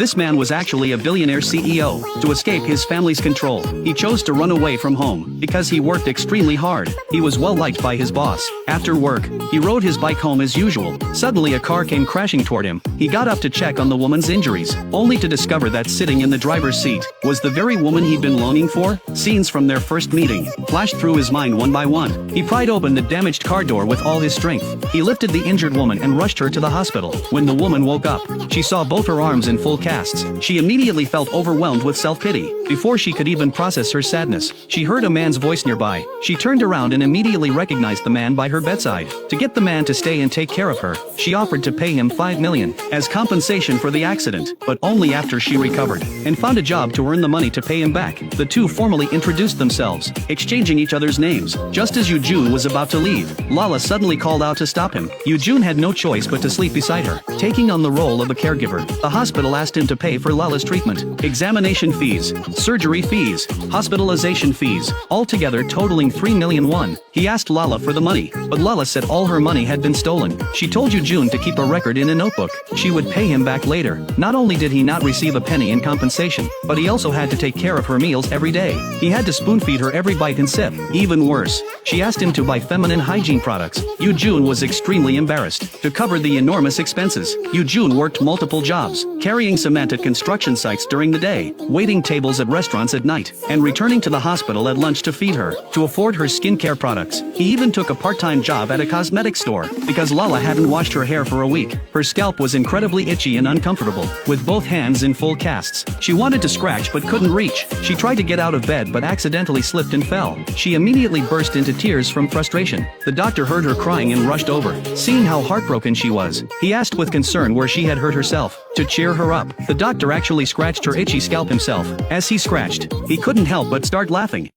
This man was actually a billionaire CEO. To escape his family's control, he chose to run away from home. Because he worked extremely hard, he was well liked by his boss. After work, he rode his bike home as usual. Suddenly a car came crashing toward him. He got up to check on the woman's injuries, only to discover that sitting in the driver's seat was the very woman he'd been longing for. Scenes from their first meeting flashed through his mind one by one. He pried open the damaged car door with all his strength. He lifted the injured woman and rushed her to the hospital. When the woman woke up, she saw both her arms in full casts. She immediately felt overwhelmed with self-pity. Before she could even process her sadness, she heard a man's voice nearby. She turned around and immediately recognized the man by her bedside. To get the man to stay and take care of her, she offered to pay him $5 million as compensation for the accident, but only after she recovered and found a job to earn the money to pay him back. The two formally introduced themselves, exchanging each other's names. Just as Yoo-jun was about to leave, Lala suddenly called out to stop him. Yoo-jun had no choice but to sleep beside her. Taking on the role of a caregiver, the hospital asked him to pay for Lala's treatment, examination fees, surgery fees, hospitalization fees, altogether totaling 3 million won. He asked Lala for the money, but Lala said all her money had been stolen. She told Yoo-jun to keep a record in a notebook. She would pay him back later. Not only did he not receive a penny in compensation, but he also had to take care of her meals every day. He had to spoon-feed her every bite and sip. Even worse, she asked him to buy feminine hygiene products. Yoo-jun was extremely embarrassed. To cover the enormous expenses, Yoo-jun worked multiple jobs, carrying cement at construction sites during the day, waiting tables at restaurants at night, and returning to the hospital at lunch to feed her. To afford her skincare products, he even took a part-time job at a cosmetics store. Because Lala hadn't washed her hair for a week, her scalp was incredibly itchy and uncomfortable. With both hands in full casts, she wanted to scratch but couldn't reach. She tried to get out of bed but accidentally slipped and fell. She immediately burst into tears from frustration. The doctor heard her crying and rushed over. Seeing how heartbroken she was, he asked with concern where she had hurt herself. To cheer her up, the doctor actually scratched her itchy scalp himself. As he scratched, he couldn't help but start laughing.